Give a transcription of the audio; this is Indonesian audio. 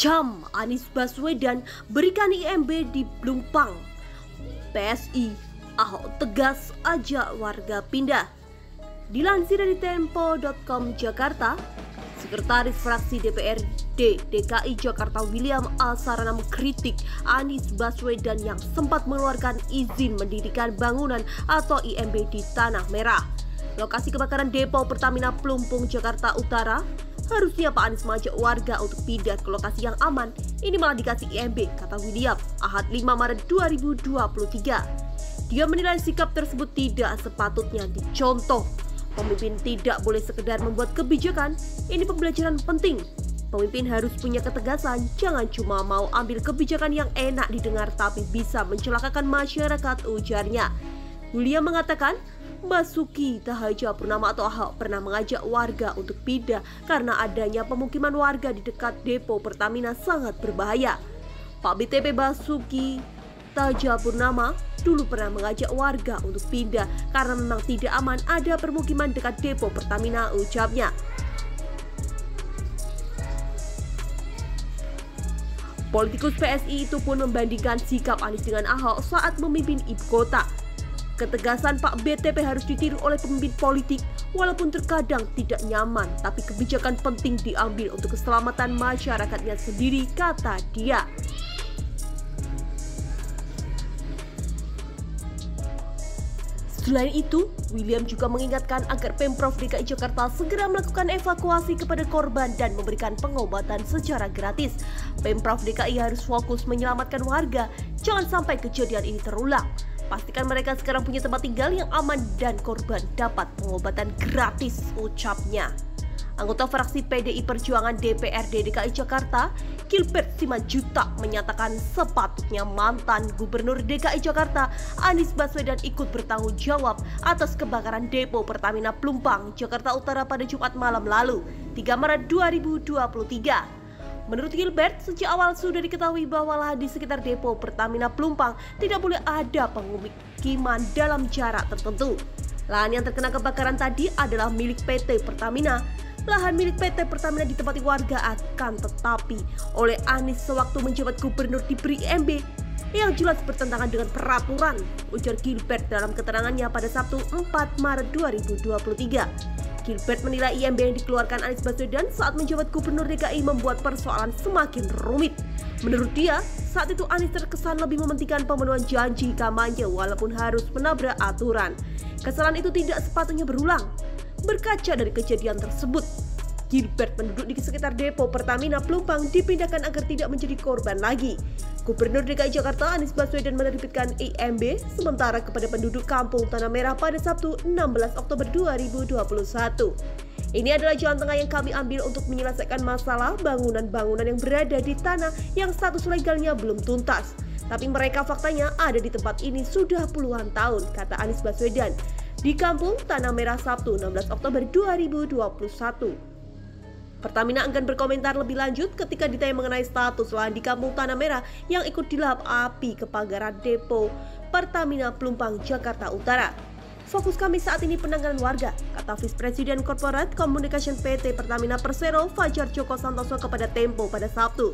Cam Anies Baswedan berikan IMB di Pelumpang. PSI, Ahok tegas ajak warga pindah. Dilansir dari Tempo.com Jakarta, Sekretaris Fraksi DPRD DKI Jakarta William Alsarana mengkritik Anies Baswedan yang sempat mengeluarkan izin mendirikan bangunan atau IMB di Tanah Merah. Lokasi kebakaran depo Pertamina Pelumpang Jakarta Utara. Harusnya Pak Anies mengajak warga untuk pindah ke lokasi yang aman. Ini malah dikasih IMB, kata William, Ahad 5 Maret 2023. Dia menilai sikap tersebut tidak sepatutnya dicontoh. Pemimpin tidak boleh sekedar membuat kebijakan, ini pembelajaran penting. Pemimpin harus punya ketegasan, jangan cuma mau ambil kebijakan yang enak didengar tapi bisa mencelakakan masyarakat, ujarnya. William mengatakan, Basuki Cahayapurnama atau Ahok pernah mengajak warga untuk pindah karena adanya pemukiman warga di dekat depo Pertamina sangat berbahaya. Pak BTP Basuki Cahayapurnama dulu pernah mengajak warga untuk pindah karena memang tidak aman ada permukiman dekat depo Pertamina, ucapnya. Politikus PSI itu pun membandingkan sikap Anies dengan Ahok saat memimpin ibu kota. Ketegasan Pak BTP harus ditiru oleh pemimpin politik walaupun terkadang tidak nyaman, tapi kebijakan penting diambil untuk keselamatan masyarakatnya sendiri, kata dia. Selain itu, William juga mengingatkan agar Pemprov DKI Jakarta segera melakukan evakuasi kepada korban dan memberikan pengobatan secara gratis. Pemprov DKI harus fokus menyelamatkan warga, jangan sampai kejadian ini terulang. Pastikan mereka sekarang punya tempat tinggal yang aman dan korban dapat pengobatan gratis, ucapnya. Anggota fraksi PDI Perjuangan DPRD DKI Jakarta, Gilbert Simanjuntak, menyatakan sepatutnya mantan Gubernur DKI Jakarta Anies Baswedan ikut bertanggung jawab atas kebakaran depo Pertamina Pelumpang, Jakarta Utara pada Jumat malam lalu, 3 Maret 2023. Menurut Gilbert, sejak awal sudah diketahui bahwa lahan di sekitar depo Pertamina Pelumpang tidak boleh ada pemukiman dalam jarak tertentu. Lahan yang terkena kebakaran tadi adalah milik PT Pertamina. Lahan milik PT Pertamina ditempati warga akan tetapi oleh Anies sewaktu menjabat gubernur diberi IMB yang jelas bertentangan dengan peraturan, ujar Gilbert dalam keterangannya pada Sabtu 4 Maret 2023. Gilbert menilai IMB yang dikeluarkan Anies Baswedan saat menjabat gubernur DKI membuat persoalan semakin rumit. Menurut dia, saat itu Anies terkesan lebih mementingkan pemenuhan janji kampanye walaupun harus menabrak aturan. Kesalahan itu tidak sepatutnya berulang. Berkaca dari kejadian tersebut, Gilbert penduduk di sekitar depo Pertamina Pelumpang dipindahkan agar tidak menjadi korban lagi. Gubernur DKI Jakarta Anies Baswedan menerbitkan IMB sementara kepada penduduk Kampung Tanah Merah pada Sabtu 16 Oktober 2021. Ini adalah jalan tengah yang kami ambil untuk menyelesaikan masalah bangunan-bangunan yang berada di tanah yang status legalnya belum tuntas. Tapi mereka faktanya ada di tempat ini sudah puluhan tahun, kata Anies Baswedan di Kampung Tanah Merah Sabtu 16 Oktober 2021. Pertamina enggan berkomentar lebih lanjut ketika ditanya mengenai status lahan di Kampung Tanah Merah yang ikut dilahap api kebakaran depo Pertamina Pelumpang, Jakarta Utara. Fokus kami saat ini penanganan warga, kata Vice President Corporate Communication PT Pertamina Persero Fajar Joko Santoso kepada Tempo pada Sabtu.